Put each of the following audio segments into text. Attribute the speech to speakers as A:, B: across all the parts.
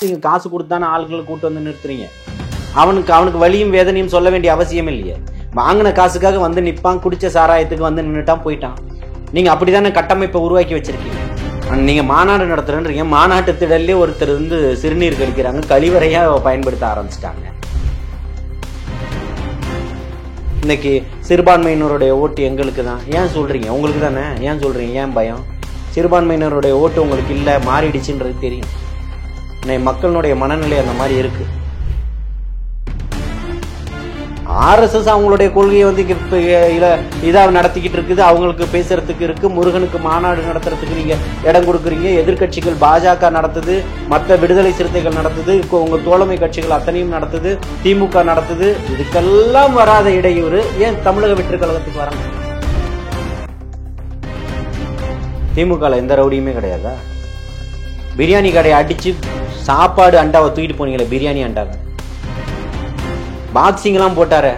A: நீங்கள் காசு கொடுத்தானே ஆட்களை கூட்டு வந்து நிறுத்துறீங்க. அவனுக்கு வலியும் வேதனையும் சொல்ல வேண்டிய அவசியம் இல்லையே. வாங்கின காசுக்காக வந்து நிற்பான், குடிச்ச சாராயத்துக்கு வந்து நின்றுட்டான் போயிட்டான். நீங்கள் அப்படி தானே கட்டமைப்பை உருவாக்கி வச்சிருக்கீங்க. நீங்கள் மாநாடு நடத்துறேன்றீங்க, மாநாட்டு திடல்லே ஒருத்தர் வந்து சிறுநீர் கழிக்கிறாங்க, கழிவறையாக பயன்படுத்த ஆரம்பிச்சிட்டாங்க. இன்னைக்கு சிறுபான்மையினருடைய ஓட்டு எங்களுக்கு தான் ஏன் சொல்றீங்க? உங்களுக்கு தானே ஏன் சொல்றீங்க? ஏன் பயம்? சிறுபான்மையினருடைய ஓட்டு உங்களுக்கு இல்லை, மாறிடுச்சுன்றது தெரியும். இன்னைக்கு மக்களுடைய மனநிலை அந்த மாதிரி இருக்கு. RSS அவங்களுடைய கொள்கையை வந்து இதாக நடத்திக்கிட்டு இருக்குது, அவங்களுக்கு பேசுறதுக்கு இருக்கு. முருகனுக்கு மாநாடு நடத்துறதுக்கு நீங்க இடம் கொடுக்குறீங்க. எதிர்கட்சிகள் பாஜக நடத்துது, மற்ற விடுதலை சிறுத்தைகள் நடத்துது, உங்க தோழமை கட்சிகள் அத்தனையும் நடத்துது, திமுக நடத்துது. இதுக்கெல்லாம் வராத இடையூறு ஏன் தமிழக வெற்றி கழகத்துக்கு வராங்க? திமுக எந்த ரவுடியுமே கிடையாதா? பிரியாணி கடையை அடிச்சு சாப்பாடு அண்டாவை தூக்கிட்டு போனீங்களே, பிரியாணி அண்டாவை பாக்ஸிங் எல்லாம் போட்டாரு.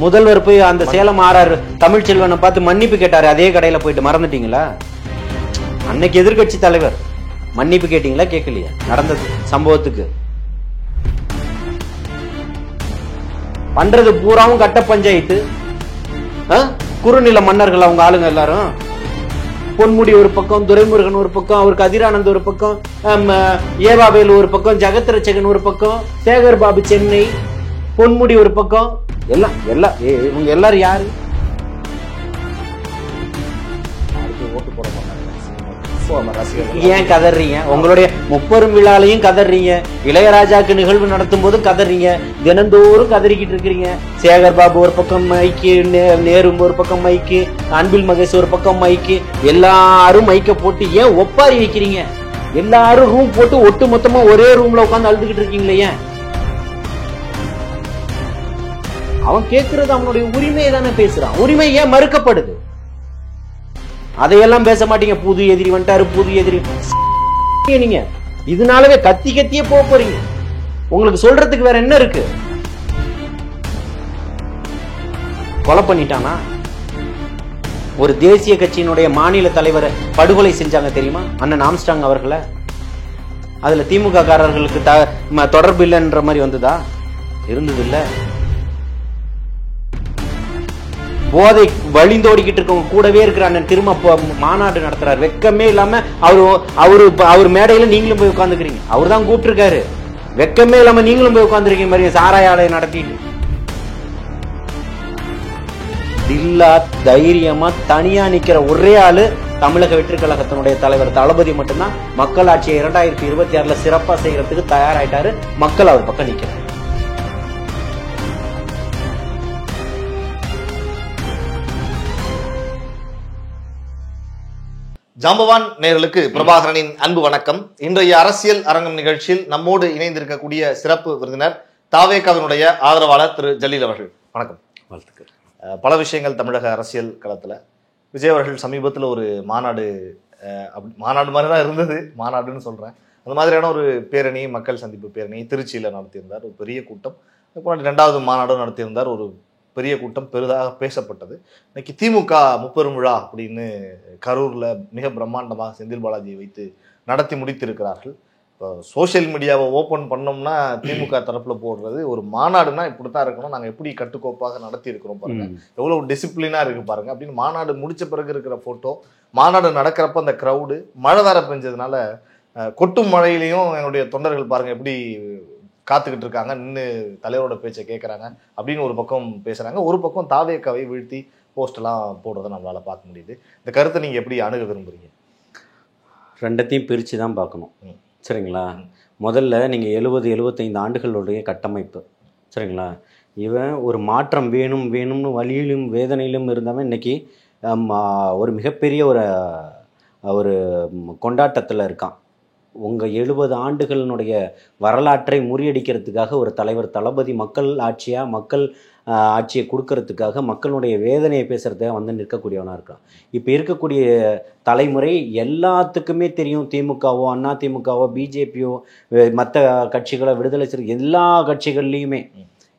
A: முதல்வர் போய் அந்த சேலம் ஆறாரு தமிழ்ச்செல்வனை பார்த்து மன்னிப்பு கேட்டாரு, அதே கடையில போயிட்டு. மறந்துட்டீங்களா? அன்னைக்கு எதிர்கட்சி தலைவர் மன்னிப்பு கேட்டீங்களா? கேட்கலையா? நடந்தது சம்பவத்துக்கு பண்றது பூராவும் கட்ட பஞ்சாயத்து. குறுநில மன்னர்கள் அவங்க ஆளுங்க எல்லாரும். பொன்முடி ஒரு பக்கம், துரைமுருகன் ஒரு பக்கம், அவருக்கு அதிரானந்த் ஒரு பக்கம், ஏவாவேலு ஒரு பக்கம், ஜெகத்ரட்சகன் ஒரு பக்கம், சேகர் பாபு சென்னை, பொன்முடி ஒரு பக்கம். இவங்க எல்லாரும் யாரு? ஓட்டு போட மாட்டாங்க. ஏன் கதறீங்க? உங்களுடைய முப்பெரும் விழாலையும் கதறீங்க, இளையராஜாக்கு நிகழ்வு நடத்தும் போது கதறீங்க, தினந்தோறும் கதறிக்கிட்டு இருக்கிறீங்க. சேகர் பாபு ஒரு பக்கம் மைக்கு, நேரு ஒரு பக்கம் மைக்கு, அன்பில் மகேஷ் ஒரு பக்கம் மைக்கு, எல்லாரும் மைக்க போட்டு ஏன் ஒப்பாரி வைக்கிறீங்க? எல்லாரும் ரூம் போட்டு ஒட்டு மொத்தமா ஒரே ரூம்ல உட்காந்து அழுதுகிட்டு இருக்கீங்களே ஏன்? அவன் கேட்கறது அவனுடைய உரிமையை தானே பேசுறான். உரிமை ஏன் மறுக்கப்படுது? அதையெல்லாம் பேச மாட்டீங்க. புது எதிரி வந்துட்டாரு, புது எதிரி. நீங்க இதனாலவே கத்தி கத்தியே போறீங்க. உங்களுக்கு சொல்றதுக்கு வேற என்ன இருக்கு? கொலை பண்ணிட்டானா? ஒரு தேசிய கட்சியினுடைய மாநில தலைவரை படுகொலை செஞ்சாங்க தெரியுமா? அண்ணன் ஆம்ஸ்டாங் அவர்களை. அதுல திமுக காரர்களுக்கு தொடர்பு இல்லைன்ற மாதிரி வந்ததா? இருந்தது இல்ல. போதை வழிந்தோடிக்கிட்டு இருக்கவங்க கூடவே இருக்கிற அண்ணன் திரும்ப மாநாடு நடத்துறாரு. வெக்கமே இல்லாம அவரு மேடையில நீங்களும் போய் உட்காந்துக்கிறீங்க. அவர் தான் கூப்பிட்டு. வெக்கமே இல்லாம நீங்களும் போய் உட்காந்துருக்கீங்க மாதிரி சாராய ஆலையை நடத்திட்டு. இல்லா தைரியமா தனியா நிக்கிற ஒரே ஆளு தமிழக வெற்றி கழகத்தினுடைய தலைவர் தளபதி மட்டும்தான். மக்களாட்சியை 2026 சிறப்பா செய்யறதுக்கு தயாராயிட்டாரு. மக்கள் அவர் பக்கம் நிக்கிறார்.
B: ஜாம்பவான் நேயர்களுக்கு பிரபாகரனின் அன்பு வணக்கம். இன்றைய அரசியல் அரங்கம் நிகழ்ச்சியில் நம்மோடு இணைந்திருக்கக்கூடிய சிறப்பு விருந்தினர் தாவேகாவினுடைய ஆதரவாளர் திரு ஜலீல் அவர்கள். வணக்கம்.
A: வாழ்த்துக்கள்.
B: பல விஷயங்கள் தமிழக அரசியல் களத்துல விஜய் அவர்கள் சமீபத்தில் ஒரு மாநாடு மாதிரி தான் இருந்தது, மாநாடுன்னு சொல்றேன், அந்த மாதிரியான ஒரு பேரணி, மக்கள் சந்திப்பு பேரணி திருச்சியில நடத்தியிருந்தார். ஒரு பெரிய கூட்டம். 2வது மாநாடும் நடத்தியிருந்தார். ஒரு பெரிய கூட்டம், பெரிதாக பேசப்பட்டது. இன்னைக்கு திமுக முப்பெரும் விழா அப்படின்னு கரூர்ல மிக பிரம்மாண்டமாக செந்தில் பாலாஜியை வைத்து நடத்தி முடித்திருக்கிறார்கள். இப்போ சோசியல் மீடியாவை ஓப்பன் பண்ணோம்னா திமுக தரப்புல போடுறது ஒரு மாநாடுனா இப்படித்தான் இருக்கணும், நாங்கள் எப்படி கட்டுக்கோப்பாக நடத்தி இருக்கிறோம் பாருங்க, எவ்வளவு டிசிப்ளினா இருக்கு பாருங்க அப்படின்னு. மாநாடு முடிச்ச பிறகு இருக்கிற போட்டோ, மாநாடு நடக்கிறப்ப அந்த கிரௌடு, மழை வேற பெஞ்சதுனால கொட்டும் மழையிலையும் என்னுடைய தொண்டர்கள் பாருங்க எப்படி காத்துக்கிட்டு இருக்காங்க, நின்று தலைவரோட பேச்சை கேட்கறாங்க அப்படின்னு ஒரு பக்கம் பேசுறாங்க. ஒரு பக்கம் தாவேகாவை வீழ்த்தி போஸ்ட் எல்லாம் போடுறதை நம்மளால பார்க்க முடியுது. இந்த கருத்தை நீங்க எப்படி அணுக விரும்புறீங்க?
A: ரெண்டத்தையும் பிரிச்சு தான் பார்க்கணும். சரிங்களா? முதல்ல நீங்க 70-75 ஆண்டுகளுடைய கட்டமைப்பு. சரிங்களா? இவன் ஒரு மாற்றம் வேணும்னு வலியிலும் வேதனையிலும் இருந்தவன் இன்னைக்கு ஒரு மிகப்பெரிய ஒரு கொண்டாட்டத்தில் இருக்கான். உங்கள் 70 ஆண்டுகளினுடைய வரலாற்றை முறியடிக்கிறதுக்காக ஒரு தலைவர் தளபதி மக்கள் ஆட்சியை கொடுக்கறதுக்காக மக்களுடைய வேதனையை பேசுகிறதுக்காக வந்து நிற்கக்கூடியவனாக இருக்கான். இப்போ இருக்கக்கூடிய தலைமுறை எல்லாத்துக்குமே தெரியும், திமுகவோ அண்ணா திமுகவோ பிஜேபியோ மற்ற கட்சிகளோ விடுதலை சிறுத்தை எல்லா கட்சிகள்லையுமே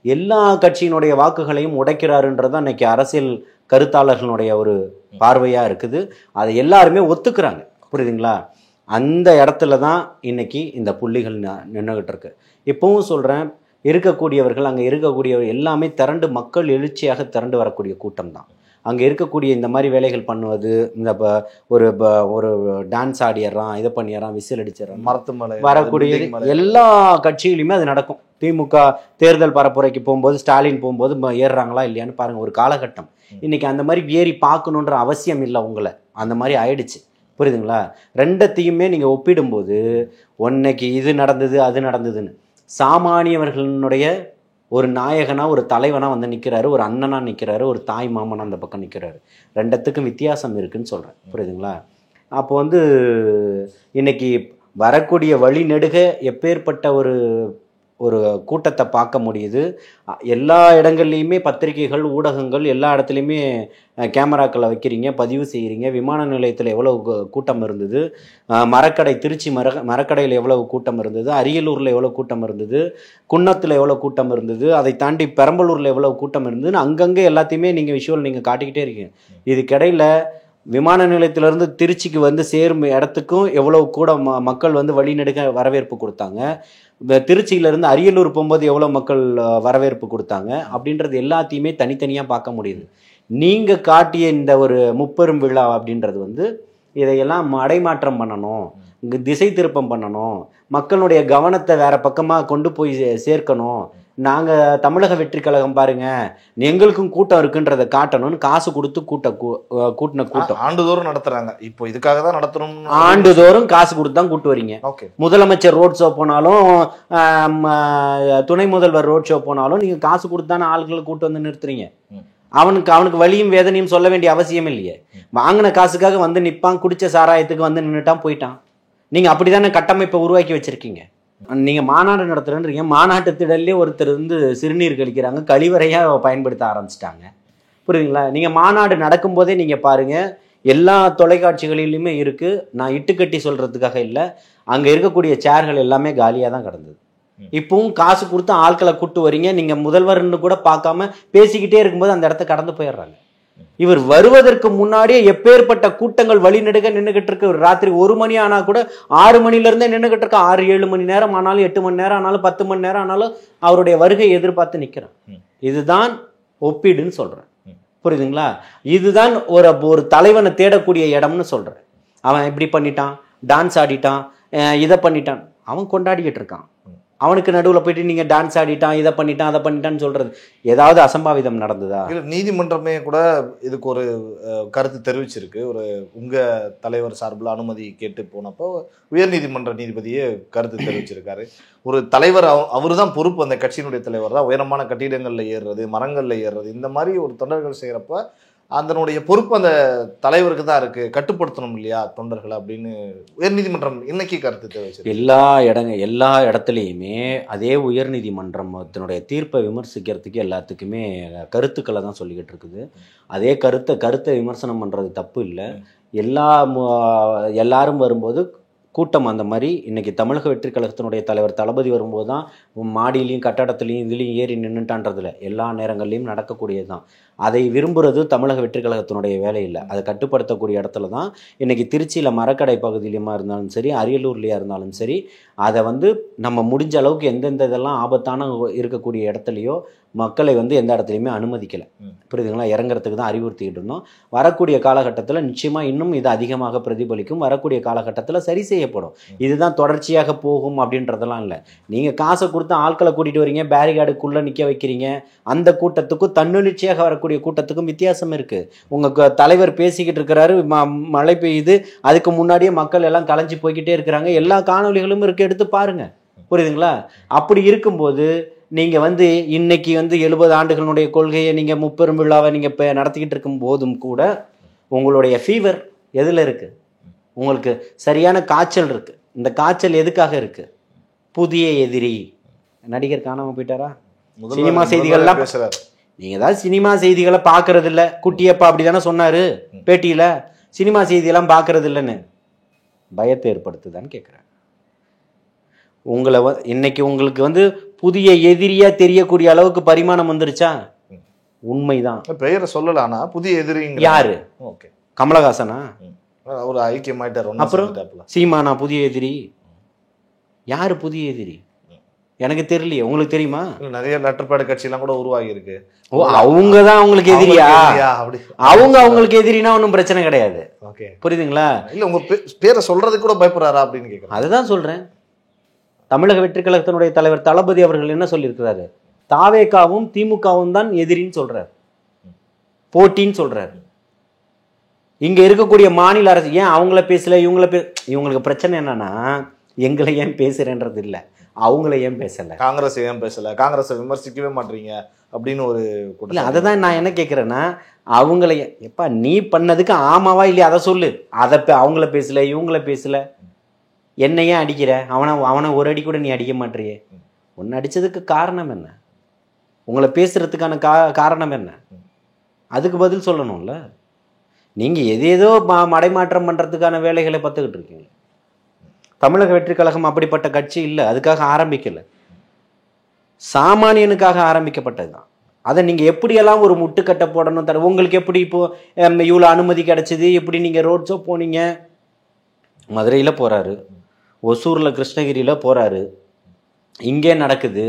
A: எல்லா கட்சியினுடைய வாக்குகளையும் உடைக்கிறாருன்றது தான் இன்னைக்கு அரசியல் கருத்தாளர்களுடைய ஒரு பார்வையாக இருக்குது. அதை எல்லாருமே ஒத்துக்கிறாங்க. புரியுதுங்களா? அந்த இடத்துல தான் இன்னைக்கு இந்த புள்ளிகள் நின்றுகிட்டு இருக்கு. இப்பவும் சொல்கிறேன், இருக்கக்கூடியவர்கள் அங்கே இருக்கக்கூடியவர்கள் எல்லாமே திரண்டு மக்கள் எழுச்சியாக திரண்டு வரக்கூடிய கூட்டம் தான். அங்கே இருக்கக்கூடிய இந்த மாதிரி வேலைகள் பண்ணுவது, இந்த ஒரு டான்ஸ் ஆடிடுறான், இதை பண்ணிடுறான், விசில் அடிச்சிடறான்,
B: மரத்து மலை
A: வரக்கூடிய எல்லா கட்சியிலுமே அது நடக்கும். திமுக தேர்தல் பரப்புரைக்கு போகும்போது, ஸ்டாலின் போகும்போது ஏறுறாங்களா இல்லையான்னு பாருங்கள். ஒரு காலகட்டம். இன்னைக்கு அந்த மாதிரி ஏறி பார்க்கணுன்ற அவசியம் இல்லை உங்களை, அந்த மாதிரி ஆயிடுச்சு. புரியுதுங்களா? ரெண்டத்தையுமே நீங்கள் ஒப்பிடும்போது இன்னைக்கு இது நடந்தது அது நடந்ததுன்னு சாமானியவர்களுடைய ஒரு நாயகனா ஒரு தலைவனா வந்து நிற்கிறாரு, ஒரு அண்ணனா நிற்கிறாரு, ஒரு தாய் மாமனா அந்த பக்கம் நிற்கிறாரு. ரெண்டத்துக்கும் வித்தியாசம் இருக்குன்னு சொல்கிறேன். புரியுதுங்களா? அப்போ வந்து இன்னைக்கு வரக்கூடிய வழி நெடுக எப்பேற்பட்ட ஒரு கூட்டத்தை பார்க்க முடியுது. எல்லா இடங்கள்லையுமே பத்திரிகைகள், ஊடகங்கள் எல்லா இடத்துலையுமே கேமராக்களை வைக்கிறீங்க, பதிவு செய்கிறீங்க. விமான நிலையத்தில் எவ்வளவு கூட்டம் இருந்தது, மரக்கடை திருச்சி மரக்கடையில் எவ்வளவு கூட்டம் இருந்தது, அரியலூரில் எவ்வளோ கூட்டம் இருந்தது, குன்னத்தில் எவ்வளோ கூட்டம் இருந்தது, அதை தாண்டி பெரம்பலூரில் எவ்வளோ கூட்டம் இருந்ததுன்னு அங்கங்கே எல்லாத்தையுமே நீங்கள் விஷுவல் நீங்கள் காட்டிக்கிட்டே இருக்கீங்க. இதுக்கிடையில் விமான நிலையத்திலேருந்து திருச்சிக்கு வந்து சேரும் இடத்துக்கும் எவ்வளோ கூட மக்கள் வந்து வழிநெடுக வரவேற்பு கொடுத்தாங்க. திருச்சியிலேருந்து அரியலூர் போகும்போது எவ்வளோ மக்கள் வரவேற்பு கொடுத்தாங்க அப்படின்றது எல்லாத்தையுமே தனித்தனியாக பார்க்க முடியுது. நீங்கள் காட்டிய இந்த ஒரு முப்பெரும் விழா அப்படின்றது வந்து இதையெல்லாம் மடைமாற்றம் பண்ணணும், இங்கே திசை திருப்பம் பண்ணணும், மக்களுடைய கவனத்தை வேற பக்கமாக கொண்டு போய் சேர்க்கணும். நாங்கள் தமிழக வெற்றி கழகம் பாருங்க, எங்களுக்கும் கூட்டம் இருக்குன்றதை காட்டணும்னு காசு கொடுத்து கூட்டின கூட்டம்
B: ஆண்டுதோறும் நடத்துறாங்க. இப்போ இதுக்காக தான் நடத்தணும்.
A: ஆண்டுதோறும் காசு கொடுத்து தான் கூட்டு வரீங்க. முதலமைச்சர் ரோட் ஷோ போனாலும், துணை முதல்வர் ரோட் ஷோ போனாலும் நீங்க காசு கொடுத்து தானே ஆளுகளை கூட்டு வந்து நிறுத்துறீங்க. அவனுக்கு வலியும் வேதனையும் சொல்ல வேண்டிய அவசியம் இல்லையே. வாங்கின காசுக்காக வந்து நிற்பான், குடிச்ச சாராயத்துக்கு வந்து நின்றுட்டான், போயிட்டான். நீங்க அப்படித்தானே கட்டமைப்பை உருவாக்கி வச்சிருக்கீங்க. நீங்கள் மாநாடு நடத்துகிறேன்றீங்க, மாநாட்டு திடல்லே ஒருத்தர் வந்து சிறுநீர் கழிக்கிறாங்க, கழிவறையாக பயன்படுத்த ஆரம்பிச்சிட்டாங்க. புரியுதுங்களா? நீங்கள் மாநாடு நடக்கும்போதே நீங்கள் பாருங்கள், எல்லா தொலைக்காட்சிகளிலுமே இருக்குது. நான் இட்டுக்கட்டி சொல்கிறதுக்காக இல்லை, அங்கே இருக்கக்கூடிய சேர்கள் எல்லாமே காலியாக தான் கிடந்தது. இப்பவும் காசு கொடுத்து ஆட்களை கூட்டு வரீங்க, நீங்கள் முதல்வர்னு கூட பார்க்காம பேசிக்கிட்டே இருக்கும்போது அந்த இடத்த கடந்து போயிடுறாங்க. இவர் வருவதற்கு முன்னாடியே எப்பேற்பட்ட கூட்டங்கள் வழிநெடுக நின்றுகிட்டு இருக்கு. ராத்திரி 1 மணி ஆனா கூட 6 மணில இருந்தே நின்றுகிட்டு இருக்கு. 6-7 மணி நேரம் ஆனாலும், 8 மணி நேரம் ஆனாலும், 10 மணி நேரம் ஆனாலும் அவருடைய வருகையை எதிர்பார்த்து நிற்கிறான். இதுதான் ஒப்பீடுன்னு சொல்றேன். புரியுதுங்களா? இதுதான் ஒரு தலைவனை தேடக்கூடிய இடம்னு சொல்றேன். அவன் இப்படி பண்ணிட்டான், டான்ஸ் ஆடிட்டான், இதை பண்ணிட்டான், அவன் கொண்டாடிக்கிட்டு இருக்கான். அவனுக்கு நடுவில் போயிட்டு நீங்கள் டான்ஸ் ஆடிட்டான், இதை பண்ணிட்டான், அதை பண்ணிட்டான்னு சொல்கிறது ஏதாவது அசம்பாவிதம் நடந்ததா?
B: இல்லை, நீதிமன்றமே கூட இதுக்கு ஒரு கருத்து தெரிவிச்சிருக்கு. உங்கள் தலைவர் சார்பில் அனுமதி கேட்டு போனப்போ உயர்நீதிமன்ற நீதிபதியே கருத்து தெரிவிச்சிருக்காரு. ஒரு தலைவர் அவரு தான் பொறுப்பு, அந்த கட்சியினுடைய தலைவர் தான் உயரமான கட்டிடங்களில் ஏறுறது, மரங்களில் ஏறுறது, இந்த மாதிரி ஒரு தொண்டர்கள் செய்கிறப்ப அதனுடைய பொறுப்பு அந்த தலைவருக்கு தான் இருக்கு, கட்டுப்படுத்தணும் இல்லையா தொண்டர்கள் அப்படின்னு உயர்நீதிமன்றம் இன்னைக்கு கருத்து தெரிவிச்சு.
A: எல்லா இடத்துலையுமே அதே உயர்நீதிமன்றத்தினுடைய தீர்ப்பை விமர்சிக்கிறதுக்கு எல்லாத்துக்குமே கருத்துக்களை தான் சொல்லிக்கிட்டு இருக்குது. அதே கருத்தை விமர்சனம் பண்ணுறது தப்பு இல்லை. எல்லாரும் வரும்போது கூட்டம் அந்த மாதிரி இன்னைக்கு தமிழக வெற்றி கழகத்தினுடைய தலைவர் தளபதி வரும்போது தான் மாடியிலையும் கட்டடத்துலையும் இதுலேயும் ஏறி நின்றுட்டான்றதுல எல்லா நேரங்கள்லையும் நடக்கக்கூடியது தான். அதை விரும்புறது தமிழக வெற்றி கழகத்தினுடைய வேலை இல்லை. அதை கட்டுப்படுத்தக்கூடிய இடத்துல தான் இன்னைக்கு திருச்சியில் மரக்கடை பகுதியிலுமா இருந்தாலும் சரி, அரியலூர்லையா இருந்தாலும் சரி, அதை வந்து நம்ம முடிஞ்ச அளவுக்கு எந்தெந்த இதெல்லாம் ஆபத்தான இருக்கக்கூடிய இடத்துலையோ மக்களை வந்து எந்த இடத்துலையுமே அனுமதிக்கலை. புரியுதுங்களா? இறங்குறதுக்கு தான் அறிவுறுத்திக்கிட்டு இருந்தோம். வரக்கூடிய காலகட்டத்தில் நிச்சயமாக இன்னும் இது அதிகமாக பிரதிபலிக்கும். வரக்கூடிய காலகட்டத்தில் சரி செய்யப்படும். இதுதான் தொடர்ச்சியாக போகும் அப்படின்றதெல்லாம் இல்லை. நீங்கள் காசை கொடுத்து ஆட்களை கூட்டிகிட்டு வரீங்க, பேரிகார்டுக்குள்ளே நிற்க வைக்கிறீங்க. அந்த கூட்டத்துக்கும் தன்னெழுச்சியாக வரக்கூடிய கூட்டத்துக்கும் வித்தியாசம் இருக்குது. உங்கள் தலைவர் பேசிக்கிட்டு இருக்கிறாரு, மழை பெய்யுது, அதுக்கு முன்னாடியே மக்கள் எல்லாம் கலைஞ்சி போய்கிட்டே இருக்கிறாங்க. எல்லா காணொலிகளும் இருக்குது, எடுத்து பாருங்க. புரியுதுங்களா? அப்படி இருக்கும்போது நீங்கள் வந்து இன்னைக்கு வந்து 70 ஆண்டுகளுடைய கொள்கையை நீங்கள் முப்பெரும் விழாவை நீங்கள் இப்போ நடத்திக்கிட்டு இருக்கும் போதும் கூட உங்களுடைய ஃபீவர் எதில் இருக்குது? உங்களுக்கு சரியான காய்ச்சல் இருக்குது. இந்த காய்ச்சல் எதுக்காக இருக்குது? புதிய எதிரி. நடிகர் காணாமல் போயிட்டாரா? சினிமா செய்திகள்லாம் நீங்கள் ஏதாவது சினிமா செய்திகளை பார்க்கறது இல்லை. குட்டியப்பா அப்படி தானே சொன்னார் பேட்டியில், சினிமா செய்தியெல்லாம் பார்க்கறது இல்லைன்னு. பயத்தை ஏற்படுத்துதான்னு கேட்குறேன். இன்னைக்கு உங்களுக்கு வந்து புதிய எதிரியா தெரியக்கூடிய அளவுக்கு பரிமாணம் வந்துருச்சா? உண்மைதான்.
B: பெயரை சொல்லல, ஆனா புதிய எதிரி யாரு?
A: கமலஹாசனா?
B: ஒரு ஐக்கியமாயிட்டார்.
A: அப்புறம் சீமானா புதிய எதிரி? யாரு புதிய எதிரி? எனக்கு தெரியலையே, உங்களுக்கு தெரியுமா?
B: நிறைய லெட்டர்பேட் கட்சியெல்லாம் கூட உருவாகி இருக்கு.
A: ஓ, அவங்க தான் அவங்களுக்கு எதிரியா? அவங்க அவங்களுக்கு எதிரினா ஒன்றும் பிரச்சனை கிடையாது.
B: ஓகே,
A: புரியுதுங்களா?
B: இல்ல உங்க பேரை சொல்றதுக்கு கூட பயப்படுறாரா அப்படின்னு கேட்குறேன்.
A: அதுதான் சொல்றேன். தமிழக வெற்றி கழகத்தினுடைய தலைவர் தளபதி அவர்கள் என்ன சொல்லியிருக்கிறாரு? தாவேகாவும் திமுகவும் தான் எதிரின்னு சொல்றாரு, போட்டின்னு சொல்றாரு. இங்க இருக்கக்கூடிய மாநில அரசு ஏன் அவங்கள பேசல, இவங்களுக்கு பிரச்சனை என்னன்னா, எங்களை ஏன் பேசுறேன்றது இல்லை, அவங்கள ஏன் பேசல,
B: காங்கிரஸ் ஏன் பேசல, காங்கிரஸை விமர்சிக்கவே மாட்டீங்க அப்படின்னு ஒரு
A: இல்லை. அதை தான் நான் என்ன கேட்குறேன்னா, அவங்கள எப்பா நீ பண்ணதுக்கு ஆமாவா இல்லையா அதை சொல்லு. அதை அவங்கள பேசல, இவங்கள பேசல, என்னை ஏன் அடிக்கிற? அவனை ஒரு அடி கூட நீ அடிக்க மாட்டியே. ஒன்று அடித்ததுக்கு காரணம் என்ன? உங்களை பேசுறதுக்கான காரணம் என்ன? அதுக்கு பதில் சொல்லணும்ல. நீங்கள் எதேதோ மடைமாற்றம் பண்ணுறதுக்கான வேலைகளை பார்த்துக்கிட்டு இருக்கீங்க. தமிழக வெற்றி கழகம் அப்படிப்பட்ட கட்சி இல்லை, அதுக்காக ஆரம்பிக்கலை, சாமானியனுக்காக ஆரம்பிக்கப்பட்டது தான். அதை நீங்கள் எப்படியெல்லாம் ஒரு முட்டுக்கட்டை போடணும் உங்களுக்கு எப்படி இப்போது இவ்வளோ அனுமதி கிடச்சிது? எப்படி நீங்கள் ரோட் ஷோ போனீங்க? மதுரையில் போகிறாரு, ஒசூரில் கிருஷ்ணகிரியில் போகிறாரு, இங்கே நடக்குது.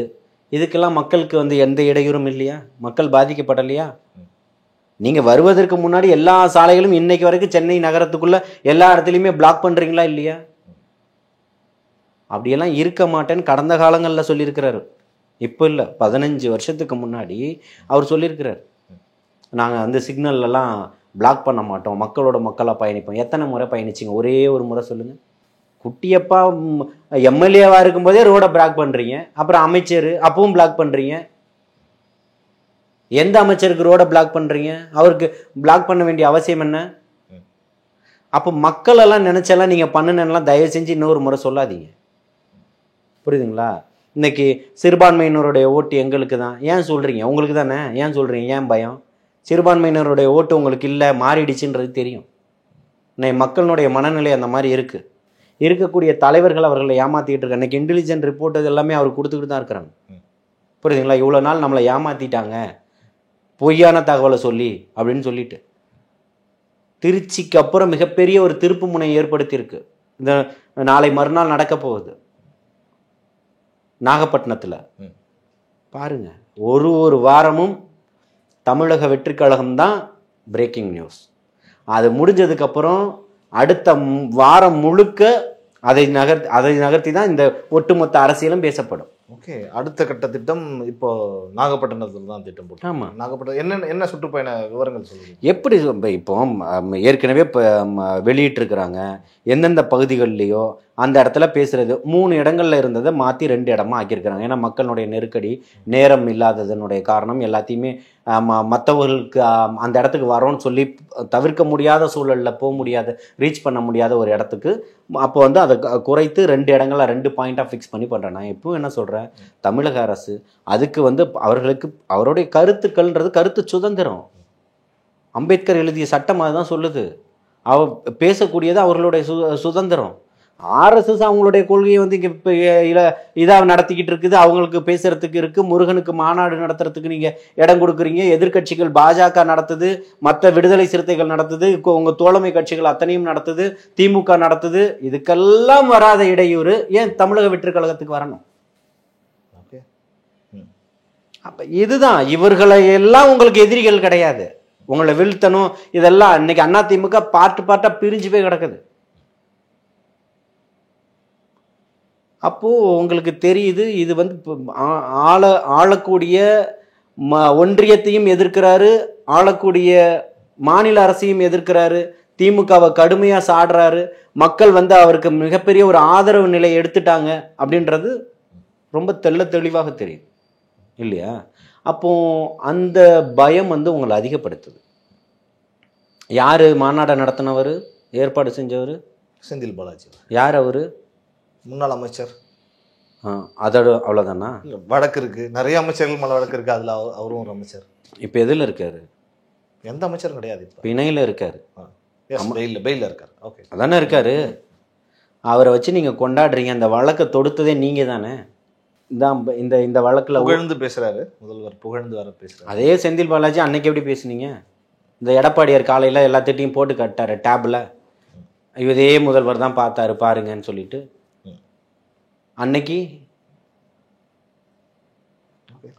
A: இதுக்கெல்லாம் மக்களுக்கு எந்த இடையூறும் இல்லையா? மக்கள் பாதிக்கப்படலையா? நீங்கள் வருவதற்கு முன்னாடி எல்லா சாலைகளும் இன்னைக்கு வரைக்கும் சென்னை நகரத்துக்குள்ளே எல்லா இடத்துலையுமே பிளாக் பண்ணுறீங்களா இல்லையா? அப்படியெல்லாம் இருக்க மாட்டேன்னு கடந்த காலங்களில் சொல்லியிருக்கிறாரு. இப்போ இல்லை, 15 வருஷத்துக்கு முன்னாடி அவர் சொல்லியிருக்கிறார், நாங்கள் சிக்னல்லாம் பிளாக் பண்ண மாட்டோம், மக்களோட மக்களாக பயணிப்போம். எத்தனை முறை பயணிச்சிங்க? ஒரே ஒரு முறை சொல்லுங்கள். குட்டியப்பா எம்எல்ஏவாக இருக்கும்போதே ரோடை பிளாக் பண்ணுறீங்க, அப்புறம் அமைச்சர் அப்பவும் பிளாக் பண்ணுறீங்க. எந்த அமைச்சருக்கு ரோடை பிளாக் பண்ணுறீங்க? அவருக்கு பிளாக் பண்ண வேண்டிய அவசியம் என்ன? அப்போ மக்களெல்லாம் நினச்செல்லாம் நீங்கள் பண்ணுனெல்லாம் தயவு செஞ்சு இன்னொரு முறை சொல்லாதீங்க. புரியுதுங்களா? இன்னைக்கு சிறுபான்மையினருடைய ஓட்டு எங்களுக்கு தான் ஏன் சொல்கிறீங்க? உங்களுக்கு தானே, ஏன் சொல்கிறீங்க? ஏன் பயம்? சிறுபான்மையினருடைய ஓட்டு உங்களுக்கு இல்லை, மாறிடுச்சுன்றது தெரியும். இன்னைக்கு மக்களுடைய மனநிலை அந்த மாதிரி இருக்குது. இருக்கக்கூடிய தலைவர்கள் அவர்களை ஏமாற்றிக்கிட்டு இருக்காங்க. இன்னைக்கு இன்டெலிஜென்ட் ரிப்போர்ட் இது எல்லாமே அவர் கொடுத்துக்கிட்டு தான் இருக்கிறாங்க. புரியுதுங்களா? இவ்வளோ நாள் நம்மளை ஏமாற்றிட்டாங்க பொய்யான தகவலை சொல்லி அப்படின்னு சொல்லிட்டு. திருச்சிக்கு அப்புறம் மிகப்பெரிய ஒரு திருப்பு முனை ஏற்படுத்தியிருக்கு. இந்த நாளை மறுநாள் நடக்க போகுது நாகப்பட்டினத்தில். பாருங்க, ஒரு வாரமும் தமிழக வெற்றி கழகம் தான் பிரேக்கிங் நியூஸ். அது முடிஞ்சதுக்கப்புறம் அடுத்த வாரம் முழுக்க அதை நகர்த்தி தான் இந்த ஒட்டுமொத்த அரசியலும் பேசப்படும்.
B: ஓகே, அடுத்த கட்ட திட்டம் இப்போ நாகப்பட்டினத்தில் தான் திட்டம் போட்டு. ஆமாம், நாகப்பட்டினம் என்ன சுற்றுப்பயண விவரங்கள் சொல்லுங்க.
A: எப்படி இப்போ ஏற்கனவே இப்போ வெளியிட்டிருக்கிறாங்க, எந்தெந்த பகுதிகள்லையோ அந்த இடத்துல பேசுகிறது 3 இடங்கள்ல இருந்ததை மாற்றி 2 இடமா ஆக்கியிருக்கிறாங்க. ஏன்னா மக்களுடைய நெருக்கடி, நேரம் இல்லாததனுடைய காரணம் எல்லாத்தையுமே மற்றவர்களுக்கு அந்த இடத்துக்கு வரோன்னு சொல்லி தவிர்க்க முடியாத சூழலில் போக முடியாத, ரீச் பண்ண முடியாத ஒரு இடத்துக்கு அப்போ அதை குறைத்து 2 இடங்களில் 2 பாயிண்டாக ஃபிக்ஸ் பண்ணி பண்ணுறேன். நான் எப்பவும் என்ன சொல்கிறேன், தமிழக அரசு அதுக்கு அவர்களுக்கு அவருடைய கருத்துக்கள்ன்றது கருத்து சுதந்திரம். அம்பேத்கர் எழுதிய சட்டம் அதுதான் சொல்லுது. பேசக்கூடியது அவர்களுடைய சுதந்திரம். ஆர்எஸ்எஸ் அவங்களுடைய கொள்கையை இங்கே இப்போ இதாக நடத்திக்கிட்டு இருக்குது, அவங்களுக்கு பேசுறதுக்கு இருக்குது. முருகனுக்கு மாநாடு நடத்துறதுக்கு நீங்கள் இடம் கொடுக்குறீங்க. எதிர்கட்சிகள் பாஜக நடத்துது, மற்ற விடுதலை சிறுத்தைகள் நடத்துது, உங்கள் தோழமை கட்சிகள் அத்தனையும் நடத்துது, திமுக நடத்துது. இதுக்கெல்லாம் வராத இடையூறு ஏன் தமிழக வெற்றி கழகத்துக்கு வரணும்? அப்போ இதுதான், இவர்களை எல்லாம் உங்களுக்கு எதிரிகள் கிடையாது. உங்களை வீழ்த்தணும் இதெல்லாம் இன்னைக்கு அதிமுக பார்ட்டாக பிரிஞ்சு போய் கிடக்குது. அப்போது உங்களுக்கு தெரியுது, இது ஆளக்கூடிய ஒன்றியத்தையும் எதிர்க்கிறாரு, ஆளக்கூடிய மாநில அரசையும் எதிர்க்கிறாரு, திமுகவை கடுமையாக சாடுறாரு. மக்கள் அவருக்கு மிகப்பெரிய ஒரு ஆதரவு நிலையை எடுத்துட்டாங்க அப்படின்றது ரொம்ப தெளிவாக தெரியும் இல்லையா? அப்போ அந்த பயம் உங்களை அதிகப்படுத்துது. யார் மாநாட்டை நடத்தினவர், ஏற்பாடு செஞ்சவர்?
B: செந்தில் பாலாஜி.
A: யார் அவர்?
B: முன்னாள் அமைச்சர்.
A: அதோட அவ்வளோதானா?
B: வழக்கு இருக்குது, நிறைய அமைச்சர்கள் மேலே வழக்கு இருக்குது, அதில் அவரும் ஒரு அமைச்சர்.
A: இப்போ எதில் இருக்காரு?
B: எந்த அமைச்சரும் கிடையாது, இப்போ
A: பிணையில் இருக்காரு.
B: பெயிலில் இருக்காரு. ஓகே,
A: அதானே இருக்காரு. அவரை வச்சு நீங்கள் கொண்டாடுறீங்க. அந்த வழக்கை தொடுத்ததே நீங்கள் தானே. இந்த வழக்கில்
B: புகழ்ந்து பேசுகிறாரு முதல்வர், புகழ்ந்து வர பேசுகிறாரு.
A: அதே செந்தில் பாலாஜி அன்னைக்கு எப்படி பேசுனீங்க? இந்த எடப்பாடியார் காலையில் எல்லாத்திட்டையும் போட்டு கட்டாரு டேபில். இதே முதல்வர் தான் பார்த்தாரு பாருங்கன்னு சொல்லிட்டு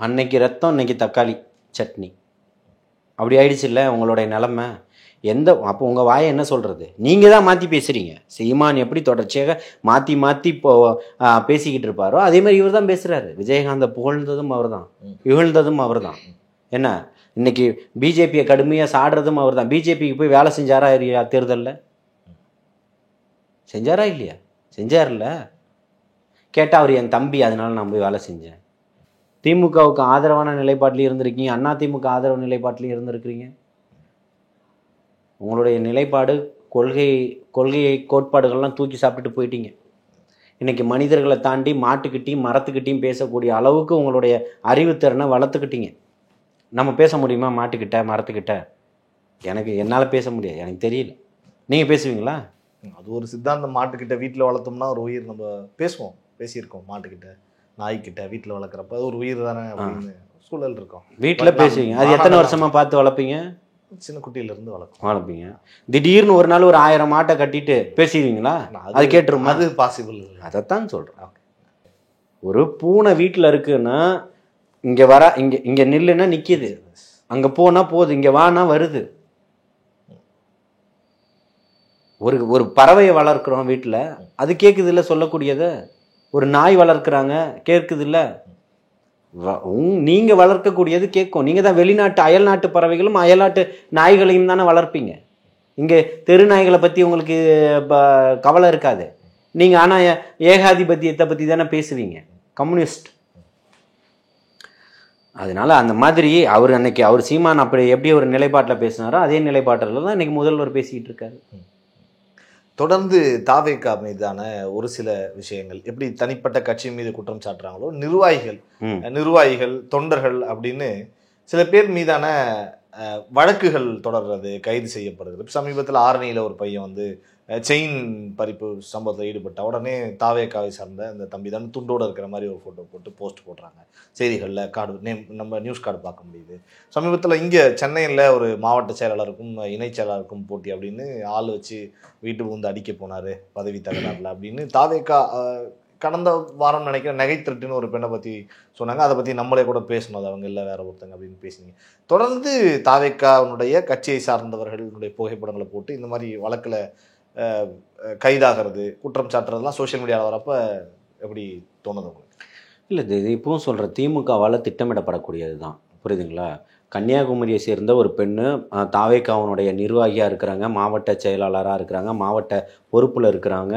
A: அன்னைக்கு ரத்தம், இன்னைக்கு தக்காளி சட்னி, அப்படி ஆயிடுச்சு இல்லை உங்களுடைய நிலமை. அப்போ உங்கள் வாயை என்ன சொல்கிறது? நீங்கள் தான் மாற்றி பேசுகிறீங்க. சீமான் எப்படி தொடர்ச்சியாக மாற்றி மாற்றி இப்போ பேசிக்கிட்டு இருப்பாரோ அதே மாதிரி இவர் தான் பேசுகிறாரு. விஜயகாந்தை புகழ்ந்ததும் அவர் தான், இகழ்ந்ததும் அவர் தான். என்ன இன்னைக்கு பிஜேபியை கடுமையாக சாடுறதும் அவர் தான். பிஜேபிக்கு போய் வேலை செஞ்சாரா இல்லையா? தேர்தலில் செஞ்சாரா இல்லையா? செஞ்சார்ல. கேட்டால் அவர் என் தம்பி, அதனால நான் போய் வேலை செஞ்சேன். திமுகவுக்கு ஆதரவான நிலைப்பாட்டிலையும் இருந்திருக்கீங்க, அண்ணா திமுக ஆதரவு நிலைப்பாட்டிலையும் இருந்திருக்கிறீங்க. உங்களுடைய நிலைப்பாடு, கொள்கையை கோட்பாடுகள்லாம் தூக்கி சாப்பிட்டுட்டு போயிட்டீங்க. இன்றைக்கி மனிதர்களை தாண்டி மாட்டுக்கிட்டையும் மரத்துக்கிட்டையும் பேசக்கூடிய அளவுக்கு உங்களுடைய அறிவுத்திறனை வளர்த்துக்கிட்டீங்க. நம்ம பேச முடியுமா மாட்டுக்கிட்ட மரத்துக்கிட்ட? என்னால் பேச முடியாது, எனக்கு தெரியல. நீங்கள் பேசுவீங்களா?
B: அது ஒரு சித்தாந்தம். மாட்டுக்கிட்ட வீட்டில் வளர்த்தோம்னா ஒரு உயிர். நம்ம பேசியிருக்கோம் மாட்டுக்கிட்ட நாய்க்கிட்ட வீட்டில் வளர்க்குறப்ப அது ஒரு உயிர் தானே அப்படின்னு சூழல் இருக்கும்.
A: வீட்டில் பேசுவீங்க. அது எத்தனை வருஷமாக பார்த்து வளர்ப்பீங்க?
B: சின்ன குட்டியிலேருந்து
A: வளர்ப்பீங்க. திடீர்னு ஒரு நாள் ஒரு 1000 மாட்டை கட்டிட்டு பேசிடுவீங்களா? அது கேட்டுருமா?
B: அது பாசிபிள்.
A: அதைத்தான் சொல்கிறேன். ஒரு பூனை வீட்டில் இருக்குன்னா இங்கே இங்கே நில்லுன்னா நிற்கிது, அங்கே போனால் போகுது, இங்கே வானா வருது. ஒரு பறவையை வளர்க்குறோம் வீட்டில், அது கேட்குது இல்லை சொல்லக்கூடியதை. ஒரு நாய் வளர்க்குறாங்க, கேட்குது இல்லை. நீங்கள் வளர்க்கக்கூடியது கேட்கும். நீங்கள் தான் வெளிநாட்டு அயல்நாட்டு பறவைகளும் அயல்நாட்டு நாய்களையும் தானே வளர்ப்பீங்க. இங்கே தெரு நாய்களை பற்றி உங்களுக்கு கவலை இருக்காது. நீங்கள் ஆனால் ஏகாதிபத்தியத்தை பற்றி தானே பேசுவீங்க, கம்யூனிஸ்ட். அதனால அந்த மாதிரி அவர் சீமான் அப்படி எப்படி ஒரு நிலைப்பாட்டில் பேசினாரோ அதே நிலைப்பாட்டில் தான் இன்னைக்கு முதல்வர் பேசிக்கிட்டு இருக்காரு.
B: தொடர்ந்து தாவேகா மீதான ஒரு சில விஷயங்கள் எப்படி தனிப்பட்ட கட்சி மீது குற்றம் சாட்டுறாங்களோ, நிர்வாகிகள் தொண்டர்கள் அப்படின்னு சில பேர் மீதான வழக்குகள் தொடர்றது, கைது செய்யப்படுறது. சமீபத்தில் ஆரணியில் ஒரு பையன் வந்து செயின் பறிப்பு சம்பவத்தில் ஈடுபட்ட உடனே தாவேகாவை சார்ந்த இந்த தம்பி தான் துண்டோடு இருக்கிற மாதிரி ஒரு ஃபோட்டோ போட்டு போஸ்ட் போடுறாங்க. செய்திகளில் நம்ம நியூஸ் கார்டு பார்க்க முடியுது. சமீபத்தில் இங்கே சென்னையில் ஒரு மாவட்ட செயலாளருக்கும் இணை செயலாளருக்கும் போட்டி அப்படின்னு ஆள் வச்சு வீட்டு வந்து அடிக்க போனார் பதவி தகராறுல அப்படின்னு தாவேகா கடந்த வாரம் நினைக்கிறேன் நகை திருட்டுன்னு ஒரு பெண்ணை பற்றி சொன்னாங்க. அதை பற்றி நம்மளே கூட பேசணும், அது அவங்க இல்லை வேற ஒருத்தங்க அப்படின்னு பேசினீங்க. தொடர்ந்து தாவேகாவுடைய கட்சியை சார்ந்தவர்களுடைய புகைப்படங்களை போட்டு இந்த மாதிரி வழக்கில் கைதாகிறது, குற்றம் சாட்டுறதுலாம் சோஷியல் மீடியாவில் வரப்ப எப்படி தோணுது உங்களுக்கு?
A: இல்லை, இது இப்பவும் சொல்கிற திமுகவால் திட்டமிடப்படக்கூடியது தான், புரியுதுங்களா? கன்னியாகுமரியை சேர்ந்த ஒரு பெண்ணு தாவேகாவுடைய நிர்வாகியாக இருக்கிறாங்க, மாவட்ட செயலாளராக இருக்கிறாங்க, மாவட்ட பொறுப்பில் இருக்கிறாங்க,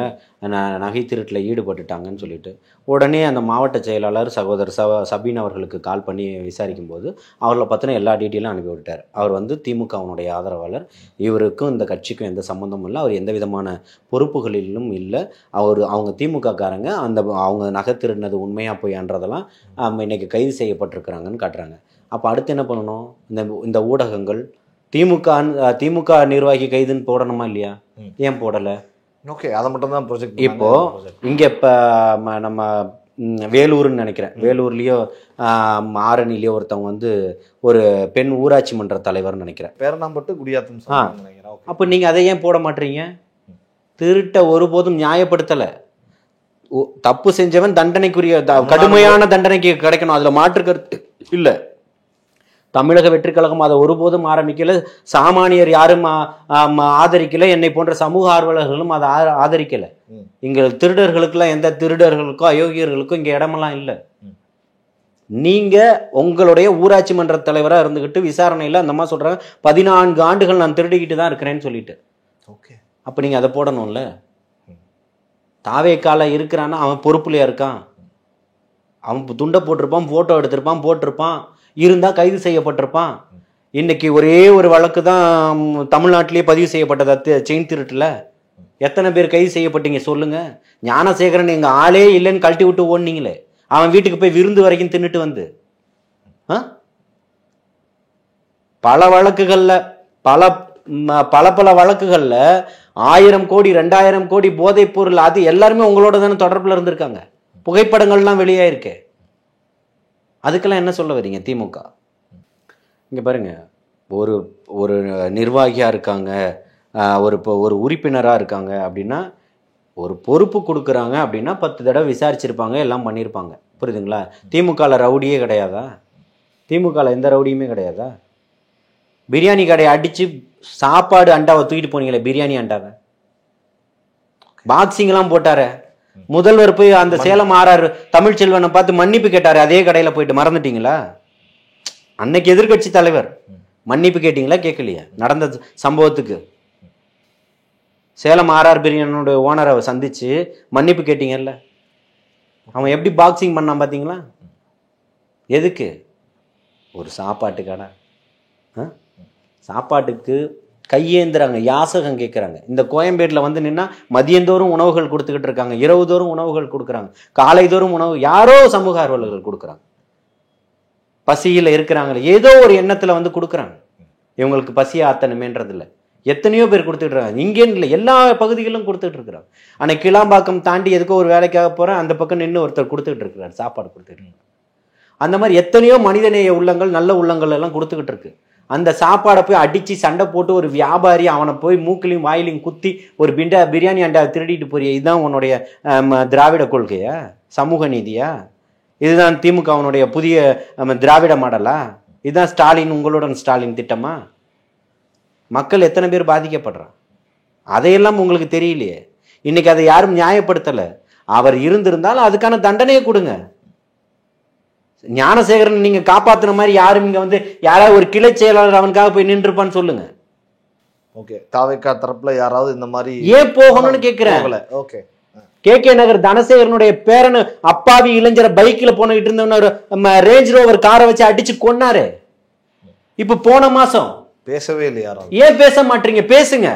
A: நகை திருட்டில் ஈடுபட்டுட்டாங்கன்னு சொல்லிட்டு உடனே அந்த மாவட்ட செயலாளர் சகோதரர் சபீன் அவர்களுக்கு கால் பண்ணி விசாரிக்கும் போது அவர்களை பற்றின எல்லா டீட்டெயிலும் அனுப்பி விட்டார். அவர் வந்து திமுகவுடைய ஆதரவாளர், இவருக்கும் இந்த கட்சிக்கும் எந்த சம்மந்தமும் இல்லை, அவர் எந்த விதமான பொறுப்புகளிலும் இல்லை, அவங்க திமுகக்காரங்க, அவங்க நகை திருடினது உண்மையாக போயான்றதெல்லாம் இன்னைக்கு கைது செய்யப்பட்டிருக்கிறாங்கன்னு காட்டுறாங்க. அப்போ அடுத்து என்ன பண்ணணும்? இந்த ஊடகங்கள் திமுக நிர்வாகி கைதுன்னு போடணுமா இல்லையா? ஏன் போடலை?
B: ஓகே, அதை மட்டும் தான் ப்ரொஜெக்ட்.
A: இப்போ இங்கே இப்போ நம்ம வேலூர்னு நினைக்கிறேன், வேலூர்லேயோ ஆரணிலேயோ ஒருத்தவங்க வந்து ஒரு பெண் ஊராட்சி மன்ற தலைவர்னு நினைக்கிறேன்,
B: பேரணாம்பட்டு குடியாத்தம் நினைக்கிறேன்.
A: அப்போ நீங்கள் அதை ஏன் போட மாட்டீங்க? திருட்ட ஒருபோதும் நியாயப்படுத்தலை. தப்பு செஞ்சவன் தண்டனைக்குரிய கடுமையான தண்டனைக்கு கிடைக்கணும், அதில் மாற்று கருத்து இல்லை. தமிழக வெற்றி கழகம் அதை ஒருபோதும் ஆரம்பிக்கல, சாமானியர் யாரும் ஆதரிக்கல, என்னை போன்ற சமூக ஆர்வலர்களும் அதை ஆதரிக்கல. இங்க திருடர்களுக்கெல்லாம், எந்த திருடர்களுக்கோ அயோக்கியர்களுக்கோ இங்க இடமெல்லாம் இல்லை. நீங்க உங்களுடைய ஊராட்சி மன்ற தலைவராக இருந்துகிட்டு விசாரணையில் அந்த மாதிரி சொல்றாங்க 14 ஆண்டுகள் நான் திருடிக்கிட்டு தான் இருக்கிறேன்னு சொல்லிட்டு. அப்ப நீங்க அதை போடணும்ல. தாவேக்கால இருக்கிறான்னா அவன் பொறுப்புலையா இருக்கான், அவன் துண்டை போட்டிருப்பான், போட்டோ எடுத்திருப்பான், போட்டிருப்பான், இருந்தா கைது செய்யப்பட்டிருப்பான். இன்னைக்கு ஒரே ஒரு வழக்கு தான் தமிழ்நாட்டிலேயே பதிவு செய்யப்பட்டது செயின் திருட்டுல. எத்தனை பேர் கைது செய்யப்பட்டீங்க சொல்லுங்க? ஞானசேகரன் எங்க ஆளே இல்லைன்னு கழட்டி விட்டு ஓடுனீங்களே, அவன் வீட்டுக்கு போய் விருந்து வரைக்கும் தின்னுட்டு வந்து பல வழக்குகள்ல பல வழக்குகள்ல 1000 கோடி 2000 கோடி போதைப் பொருள், அது எல்லாருமே உங்களோட தானே தொடர்புல இருந்திருக்காங்க. புகைப்படங்கள்லாம் வெளியாயிருக்கு. அதுக்கெல்லாம் என்ன சொல்ல வரீங்க திமுக? இங்கே பாருங்க, ஒரு நிர்வாகியாக இருக்காங்க, இப்போ ஒரு உறுப்பினராக இருக்காங்க அப்படின்னா, ஒரு பொறுப்பு கொடுக்குறாங்க அப்படின்னா 10 தடவை விசாரிச்சிருப்பாங்க, எல்லாம் பண்ணியிருப்பாங்க. புரியுதுங்களா? திமுகவில் ரவுடியே கிடையாதா? திமுகவில் எந்த ரவுடியுமே கிடையாதா? பிரியாணி கடையை அடித்து சாப்பாடு அண்டாவை தூக்கிட்டு போனீங்களே, பிரியாணி அண்டாவை பாக்ஸிங்லாம் போட்டார. முதல்வர் போய் அந்த சேலம் ஆறாரு தமிழ்ச்செல்வனை பார்த்து மன்னிப்பு கேட்டாரு, அதே கடையில் போயிட்டு. மறந்துட்டீங்களா? அன்னைக்கு எதிர்கட்சி தலைவர் மன்னிப்பு கேட்டீங்களா? கேட்கலையா? நடந்த சம்பவத்துக்கு சேலம் ஆர்ஆர் பிரியாணியோட ஓனரை சந்திச்சு மன்னிப்பு கேட்டீங்கல்ல? அவன் எப்படி பாக்ஸிங் பண்ணான் பார்த்தீங்களா? எதுக்கு? ஒரு சாப்பாட்டு கடை. சாப்பாட்டுக்கு கையேந்துறாங்க, யாசகம் கேட்குறாங்க. இந்த கோயம்பேட்டில் வந்து நின்னா மதியந்தோறும் உணவுகள் கொடுத்துக்கிட்டு இருக்காங்க, இரவுதோறும் உணவுகள் கொடுக்குறாங்க, காலைதோறும் உணவு யாரோ சமூக ஆர்வலர்கள் கொடுக்குறாங்க. பசியில் இருக்கிறாங்களே ஏதோ ஒரு எண்ணத்தில் வந்து கொடுக்குறாங்க. இவங்களுக்கு பசியை ஆத்தணுமேன்றதில்ல. எத்தனையோ பேர் கொடுத்துட்டு இருக்காங்க. இங்கேன்னு இல்லை, எல்லா பகுதிகளிலும் கொடுத்துட்டு இருக்கிறாங்க. ஆனால் கிளாம்பாக்கம் தாண்டி எதுக்கோ ஒரு வேலைக்காக போகிறேன், அந்த பக்கம் நின்று ஒருத்தர் கொடுத்துக்கிட்டு இருக்கிறார், சாப்பாடு கொடுத்துட்டு இருக்காங்க. அந்த மாதிரி எத்தனையோ மனிதநேய உள்ளங்கள், நல்ல உள்ளங்கள் எல்லாம் கொடுத்துக்கிட்டு இருக்கு. அந்த சாப்பாடை போய் அடித்து சண்டை போட்டு ஒரு வியாபாரி அவனை போய் மூக்கிலையும் வாயிலையும் குத்தி ஒரு பிரியாணி அண்டாவை திருடிட்டு போறிய. இதுதான் உன்னுடைய திராவிட கொள்கையா? சமூக நீதியா? இதுதான் திமுகவனுடைய புதிய திராவிட மாடலா? இதுதான் ஸ்டாலின், உங்களுடன் ஸ்டாலின் திட்டமா? மக்கள் எத்தனை பேர் பாதிக்கப்படுறான் அதையெல்லாம் உங்களுக்கு தெரியலையே. இன்னைக்கு அதை யாரும் நியாயப்படுத்தல. அவர் இருந்திருந்தால் அதுக்கான தண்டனையை கொடுங்க. ஞானசேகரன் நீங்க காப்பாத்துன மாதிரி யாரும் இங்க வந்து யாராவது ஒரு கிளை செயலாளர் அவனுக்காக போய் நின்றுப்பான்னு சொல்லுங்க.
B: ஓகே, தாவேகா தரப்புல யாராவது இந்த மாதிரி
A: ஏன் போகணும்னு கேக்குறேன்.
B: ஓகே,
A: கே நகர் தனசேகரனுடைய பேரனு அப்பாவி இளைஞரை பைக்ல போனிட்டு இருந்தவன ரேஞ்ச் ரோவர் காரை வச்சு அடிச்சு கொன்னாரு. இப்ப போன மாசம்
B: பேசவே இல்லை யாரும்.
A: ஏன் பேச மாட்டீங்க? பேசுங்க.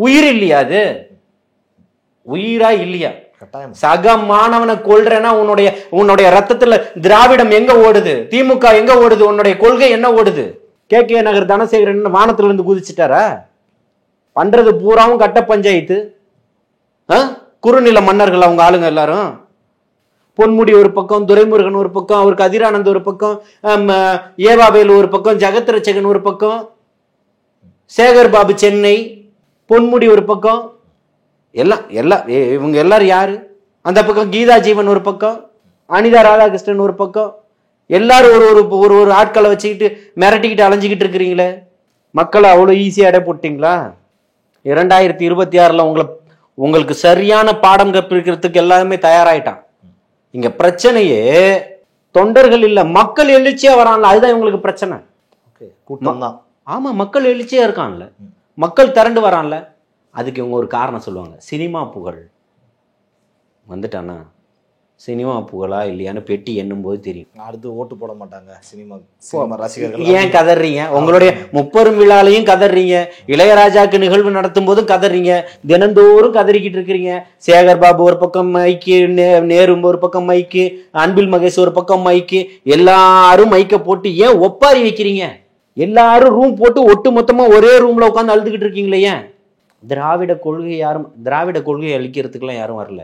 A: உயிர் இல்லையா? அது உயிரா இல்லையா? சக மாணவனை கொல்றேன்னா உன்னுடைய ரத்தத்துல திராவிடம் எங்க ஓடுது? திமுக எங்க ஓடுது? உன்னுடைய கொள்கை என்ன ஓடுது? கே நகர் தனசேகரன் வானத்துல இருந்து குதிச்சுட்டாரா? பண்றது பூராவும் கட்ட பஞ்சாயத்து, குறுநில மன்னர்கள் அவங்க ஆளுங்க எல்லாரும். பொன்முடி ஒரு பக்கம், துரைமுருகன் ஒரு பக்கம், அவர் கதிரானந்த் ஒரு பக்கம், ஏவாவேலு ஒரு பக்கம், ஜெகத்ரட்சகன் ஒரு பக்கம், சேகர் பாபு சென்னை, பொன்முடி ஒரு பக்கம். இவங்க எல்லாரும் யாரு? அந்த பக்கம் கீதா ஜீவன் ஒரு பக்கம், அனிதா ராதாகிருஷ்ணன் ஒரு பக்கம். எல்லாரும் ஒரு ஒரு ஆட்களை வச்சுக்கிட்டு மிரட்டிக்கிட்டு அலைஞ்சிக்கிட்டு இருக்கிறீங்களே. மக்களை அவ்வளோ ஈஸியாக அடை போட்டீங்களா? 2026 உங்களுக்கு சரியான பாடம் கற்பிக்கிறதுக்கு எல்லாருமே தயாராயிட்டான். இங்க பிரச்சனையே தொண்டர்கள் இல்ல, மக்கள் எழுச்சியா வரான்ல, அதுதான் இவங்களுக்கு பிரச்சனை.
B: கூட்டம் தான்.
A: ஆமா, மக்கள் எழுச்சியா இருக்கான்ல, மக்கள் திரண்டு வரான்ல. அதுக்கு இவங்க ஒரு காரணம் சொல்லுவாங்க, சினிமா புகழ் வந்துட்டானா. சினிமா புகழா இல்லையான்னு பெட்டி எண்ணும் போது தெரியும்.
B: அடுத்து ஓட்டு போட மாட்டாங்க சினிமா ரசிகர்கள்.
A: ஏன் கதறீங்க? உங்களுடைய 30 விழாலையும் கதறீங்க, இளையராஜாக்கு நிகழ்வு நடத்தும் போதும் கதறீங்க, தினந்தோறும் கதறிக்கிட்டு இருக்கிறீங்க. சேகர் பாபு ஒரு பக்கம் மைக்கு, நேரு ஒரு பக்கம் மைக்கு, அன்பில் மகேஷ் ஒரு பக்கம் மைக்கு, எல்லாரும் மைக்க போட்டு ஏன் ஒப்பாரி வைக்கிறீங்க? எல்லாரும் ரூம் போட்டு ஒட்டு மொத்தமா ஒரே ரூம்ல உட்காந்து அழுதுகிட்டு இருக்கீங்களே. ஏன்? திராவிட கொள்கையை அழிக்கிறதுக்கெல்லாம் யாரும் வரல.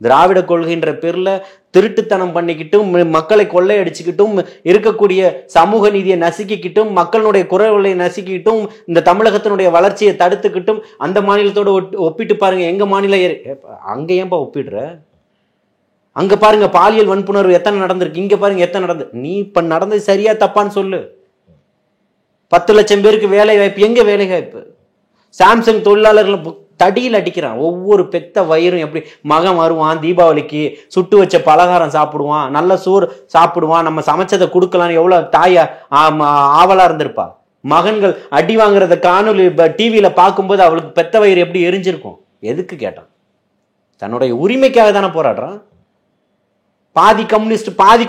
A: திராவிட கொள்கைன்ற பேர்ல திருட்டுத்தனம் பண்ணிக்கிட்டும், மக்களை கொள்ளையடிச்சுக்கிட்டும், இருக்கக்கூடிய சமூக நீதியை நசுக்கிக்கிட்டும், மக்களுடைய குரல்களை நசுக்கிக்கிட்டும், இந்த தமிழகத்தினுடைய வளர்ச்சியை தடுத்துக்கிட்டும், அந்த மாநிலத்தோட ஒப்பிட்டு பாருங்க. எங்க மாநிலம் அங்க ஏன்பா ஒப்பிடுற? அங்க பாருங்க பாலியல் வன்புணர்வு எத்தனை நடந்திருக்கு, இங்க பாருங்க எத்தனை நடந்து. நீ இப்ப நடந்தது சரியா தப்பான்னு சொல்லு. 10 லட்சம் பேருக்கு வேலை வாய்ப்பு, எங்க வேலை வாய்ப்பு? சாம்சங் தொழிலாளர்கள் தடியில் அடிக்கிறான். ஒவ்வொரு பெத்த வயிறும் எப்படி மகன் வருவான், தீபாவளிக்கு சுட்டு வச்ச பலகாரம் சாப்பிடுவான், நல்ல சோறு சாப்பிடுவான், நம்ம சமைச்சதை கொடுக்கலான்னு எவ்வளவு தாயா ஆவலா இருந்திருப்பா. மகன்கள் அடி வாங்குறத காணொலி டிவியில பார்க்கும்போது அவளுக்கு பெத்த வயிறு எப்படி எரிஞ்சிருக்கும். எதுக்கு கேட்டான்? தன்னுடைய உரிமைக்காக தானே போராடுறான். பாதி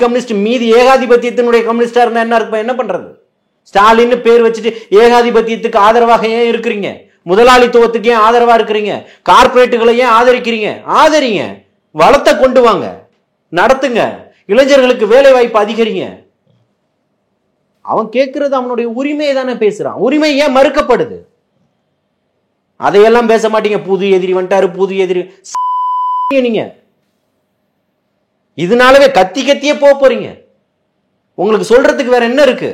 A: கம்யூனிஸ்ட் மீதி ஏகாதிபத்தியத்தினுடைய கம்யூனிஸ்டா இருந்தா என்ன இருக்கும்? என்ன பண்றது? ஸ்டாலின் பேர் வச்சுட்டு ஏகாதிபத்தியத்துக்கு ஆதரவாக ஏன் இருக்கிறீங்க? முதலாளித்துவத்துக்கு ஏன் ஆதரவா இருக்கிறீங்க? கார்பரேட்டுகளை ஏன் ஆதரிக்கிறீங்க? ஆதரிங்க, வளத்தை கொண்டு வாங்க, நடத்துங்க, இளைஞர்களுக்கு வேலை வாய்ப்பு அதிகரிங்க. அவன் கேட்கறது அவனுடைய உரிமையை தானே பேசுறான். உரிமை ஏன் மறுக்கப்படுது? அதையெல்லாம் பேச மாட்டீங்க. புது எதிரி வந்துட்டாரு, புது எதிரி. நீங்க இதனாலவே கத்தியே போறீங்க. உங்களுக்கு சொல்றதுக்கு வேற என்ன இருக்கு?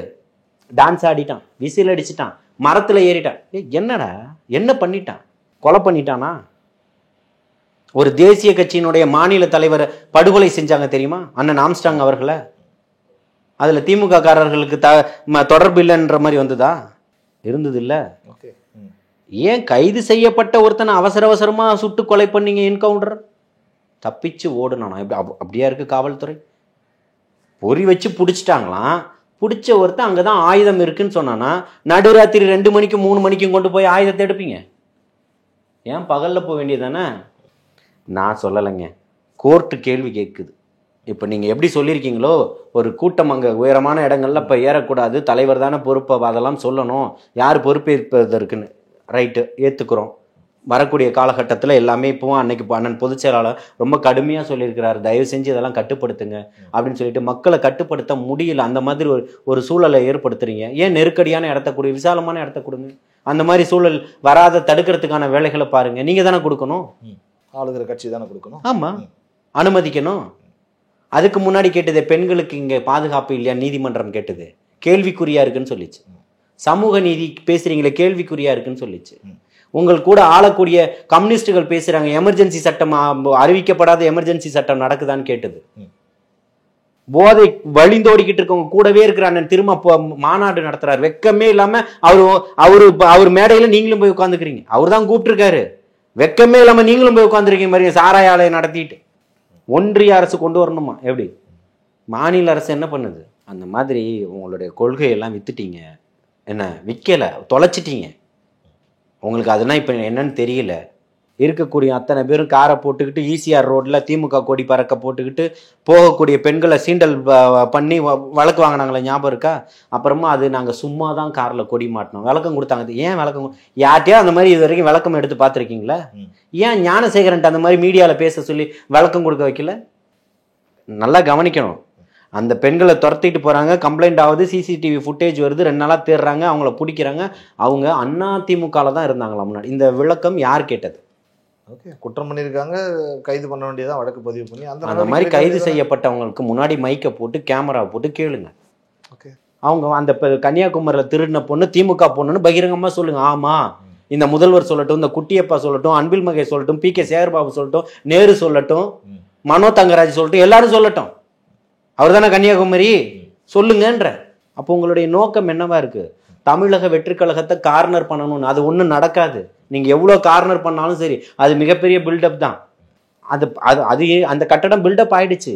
A: டான்ஸ் ஆடிட்டான், விசில் அடிச்சுட்டான், மரத்தில் ஏறிட்டான். என்னடா என்ன பண்ணிட்டான்? கொலை பண்ணிட்டானா? ஒரு தேசிய கட்சியினுடைய மாநில தலைவர் படுகொலை செஞ்சாங்க தெரியுமா, அண்ணன் ஆம்ஸ்டாங் அவர்களை. அதில் திமுக காரர்களுக்கு தொடர்பு இல்லைன்ற மாதிரி வந்ததா? இருந்தது இல்லை. ஏன் கைது செய்யப்பட்ட ஒருத்தனை அவசர அவசரமாக சுட்டு கொலை பண்ணீங்க? என்கவுண்டர் தப்பிச்சு ஓடுனானா? அப்படியா இருக்கு காவல்துறை? பொறி வச்சு பிடிச்சிட்டாங்களாம். பிடிச்ச ஒருத்தன் அங்கே தான் ஆயுதம் இருக்குன்னு சொன்னானா, நடுராத்திரி 2 மணிக்கும் 3 மணிக்கும் கொண்டு போய் ஆயுதத்தை எடுப்பீங்க? ஏன் பகலில் போக வேண்டியதானே? நான் சொல்லலைங்க, கோர்ட்டு கேள்வி கேட்குது. இப்போ நீங்கள் எப்படி சொல்லியிருக்கீங்களோ, ஒரு கூட்டம் அங்கே உயரமான இடங்கள்ல இப்போ ஏறக்கூடாது, தலைவர் தானே பொறுப்பை அதெல்லாம் சொல்லணும், யார் பொறுப்பேற்பதற்குன்னு. ரைட்டு, ஏற்றுக்கிறோம். வரக்கூடிய காலகட்டத்தில் எல்லாமே இப்போவும் அன்னைக்கு அண்ணன் பொதுச் செயலாளர் ரொம்ப கடுமையாக சொல்லியிருக்கிறார், தயவு செஞ்சு இதெல்லாம் கட்டுப்படுத்துங்க அப்படின்னு சொல்லிட்டு. மக்களை கட்டுப்படுத்த முடியல, அந்த மாதிரி ஒரு சூழலை ஏற்படுத்துறீங்க. ஏன் நெருக்கடியான இடத்த கொடு, விசாலமான இடத்த கொடுங்க. அந்த மாதிரி சூழல் வராத தடுக்கிறதுக்கான வேலைகளை பாருங்க. நீங்கள் தானே கொடுக்கணும்,
B: ஆளுகிற கட்சி தானே கொடுக்கணும்.
A: ஆமாம், அனுமதிக்கணும். அதுக்கு முன்னாடி கேட்டது பெண்களுக்கு இங்கே பாதுகாப்பு இல்லையா, நீதிமன்றம் கேட்டது கேள்விக்குறியா இருக்குன்னு சொல்லிச்சு. சமூக நீதி பேசுறீங்களே, கேள்விக்குறியா இருக்குன்னு சொல்லிச்சு. உங்கள் கூட ஆளக்கூடிய கம்யூனிஸ்டுகள் பேசுறாங்க, எமர்ஜென்சி சட்டம் அறிவிக்கப்படாத எமர்ஜென்சி சட்டம் நடக்குதான்னு கேட்டது. போதை வழிந்தோடிக்கிட்டு இருக்கவங்க கூடவே இருக்கிற அண்ணன் திரும்ப மாநாடு நடத்துறாரு, வெக்கமே இல்லாம. அவர் மேடையில நீங்களும் போய் உட்காந்துக்கிறீங்க. அவர் தான் கூப்பிட்டுருக்காரு, வெக்கமே இல்லாம நீங்களும் போய் உட்காந்துருக்கீங்க மாதிரி சாராய ஆலையை நடத்திட்டு. ஒன்றிய அரசு கொண்டு வரணுமா? எப்படி மாநில அரசு என்ன பண்ணுது? அந்த மாதிரி உங்களுடைய கொள்கையெல்லாம் வித்துட்டீங்க. என்ன விற்கல, தொலைச்சிட்டீங்க. உங்களுக்கு அதெல்லாம் இப்போ என்னன்னு தெரியல. இருக்கக்கூடிய அத்தனை பேரும் காரை போட்டுக்கிட்டு ஈசிஆர் ரோட்டில் திமுக கொடி பறக்க போட்டுக்கிட்டு போகக்கூடிய பெண்களை சீண்டல் பண்ணி வழக்கு வாங்கினாங்களே, ஞாபகம் இருக்கா? அப்புறமா அது நாங்கள் சும்மா தான் காரில் கொடி மாட்டினோம், விளக்கம் கொடுத்தாங்க. ஏன் விளக்கம்? யார்ட்டையா அந்த மாதிரி இது வரைக்கும் விளக்கம் எடுத்து பார்த்துருக்கீங்களா? ஏன் ஞானசேகரன்ட்டு அந்த மாதிரி மீடியாவில் பேச சொல்லி விளக்கம் கொடுக்க வைக்கல? நல்லா கவனிக்கணும். அந்த பெண்களை துரத்திட்டு போகிறாங்க, கம்ப்ளைண்ட் ஆகுது, சிசிடிவி ஃபுட்டேஜ் வருது, 2 நாளாக தேடுறாங்க, அவங்கள பிடிக்கிறாங்க. அவங்க அதிமுகவில் தான் இருந்தாங்களா முன்னாடி? இந்த விளக்கம் யார் கேட்டது?
B: ஓகே, குற்றம் பண்ணியிருக்காங்க, கைது பண்ண வேண்டியதான், வழக்கு பதிவு பண்ணி
A: அந்த மாதிரி கைது செய்யப்பட்டவங்களுக்கு முன்னாடி மைக்கை போட்டு கேமரா போட்டு கேளுங்க.
B: ஓகே,
A: அவங்க அந்த கன்னியாகுமரியில் திருடின பொண்ணு திமுக பொண்ணுன்னு பகிரங்கமாக சொல்லுங்க. ஆமாம், இந்த முதல்வர் சொல்லட்டும், இந்த குட்டியப்பா சொல்லட்டும், அன்பில் மகேஷ் சொல்லட்டும், பி.கே. சேகர்பாபு சொல்லட்டும், நேரு சொல்லட்டும், மனோ தங்கராஜ் சொல்லட்டும், எல்லாரும் சொல்லட்டும், அவர் தானே கன்னியாகுமரி, சொல்லுங்கன்ற. அப்போ உங்களுடைய நோக்கம் என்னவா இருக்கு? தமிழக வெற்றி கழகத்தை கார்னர் பண்ணணும்னு. அது ஒன்றும் நடக்காது. நீங்கள் எவ்வளோ கார்னர் பண்ணாலும் சரி, அது மிகப்பெரிய பில்டப் தான். அந்த கட்டடம் பில்டப் ஆயிடுச்சு.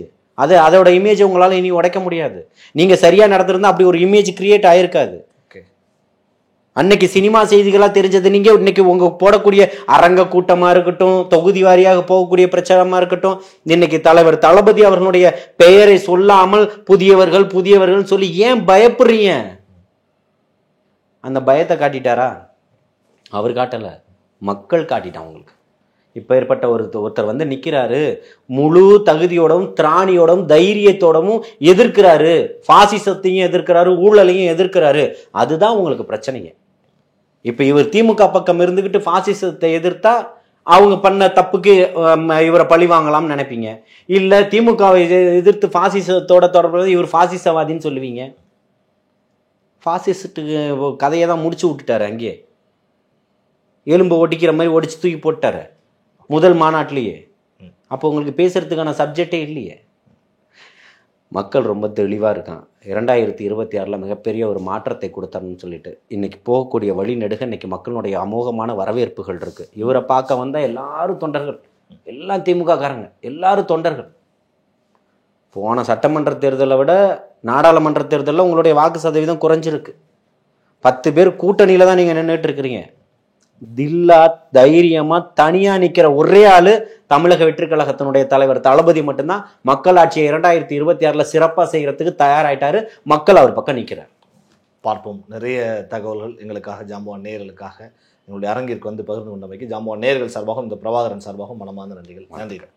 A: அதோட இமேஜ் உங்களால் இனி உடைக்க முடியாது. நீங்கள் சரியாக நடந்திருந்தா அப்படி ஒரு இமேஜ் கிரியேட் ஆயிருக்காது. அன்னைக்கு சினிமா செய்திகளாக தெரிஞ்சது நீங்கள் இன்னைக்கு உங்கள் போடக்கூடிய அரங்க கூட்டமாக இருக்கட்டும், தொகுதி வாரியாக போகக்கூடிய பிரச்சாரமாக இருக்கட்டும், இன்னைக்கு தலைவர் தளபதி அவர்களுடைய பெயரை சொல்லாமல் புதியவர்கள் சொல்லி ஏன் பயப்படுறீங்க? அந்த பயத்தை காட்டிட்டாரா? அவர் காட்டல, மக்கள் காட்டிட்டான் உங்களுக்கு. இப்போ ஏற்பட்ட ஒருத்தர் வந்து நிற்கிறாரு, முழு தகுதியோடவும் திராணியோடவும் தைரியத்தோடவும் எதிர்க்கிறாரு, பாசிசத்தையும் எதிர்க்கிறாரு, ஊழலையும் எதிர்க்கிறாரு. அதுதான் உங்களுக்கு பிரச்சனைங்க. இப்போ இவர் திமுக பக்கம் இருந்துக்கிட்டு பாசிசத்தை எதிர்த்தா அவங்க பண்ண தப்புக்கு இவரை பழி வாங்கலாம்னு நினைப்பீங்க. இல்லை திமுகவை எதிர்த்து பாசிசத்தோட தொடர்பு இவர் பாசிசவாதின்னு சொல்லுவீங்க. பாசிஸ்ட்டுக்கு கதையை தான் முடிச்சு விட்டுட்டாரு. அங்கேயே எலும்பு ஒடிக்கிற மாதிரி ஒடிச்சு தூக்கி போட்டாரு முதல் மாநாட்டிலேயே. அப்போ உங்களுக்கு பேசுறதுக்கான சப்ஜெக்டே இல்லையே. மக்கள் ரொம்ப தெளிவாக இருக்கான். 2026 மிகப்பெரிய ஒரு மாற்றத்தை கொடுத்தாருன்னு சொல்லிட்டு இன்னைக்கு போகக்கூடிய வழி நெடுக இன்னைக்கு மக்களுடைய அமோகமான வரவேற்புகள் இருக்கு. இவரை பார்க்க வந்தால் எல்லாரும் தொண்டர்கள், எல்லாம் திமுக காரங்க, எல்லாரும் தொண்டர்கள். போன சட்டமன்ற தேர்தலை விட நாடாளுமன்ற தேர்தலில் உங்களுடைய வாக்கு சதவீதம் குறைஞ்சிருக்கு. 10 பேர் கூட்டணியில தான் நீங்கள் நின்றுட்டு இருக்கிறீங்க. தில்லா தைரியமா தனியா நிக்கிற ஒரே ஆளு தமிழக வெற்றி கழகத்தினுடைய தலைவர் தளபதி மட்டும்தான். மக்களாட்சியை 2026 சிறப்பா செய்யறதுக்கு தயாராயிட்டாரு. மக்கள் அவர் பக்கம் நிற்கிறார்.
B: பார்ப்போம். நிறைய தகவல்கள் எங்களுக்காக, ஜாம்பவான் நேயர்களுக்காக, எங்களுடைய அரங்கிற்கு வந்து பகிர்ந்து கொண்டமைக்கு ஜாம்பவான் நேயர்கள் சார்பாகவும் இந்த பிரபாகரன் சார்பாகவும் மனமார்ந்த நன்றிகள். நன்றிகள்.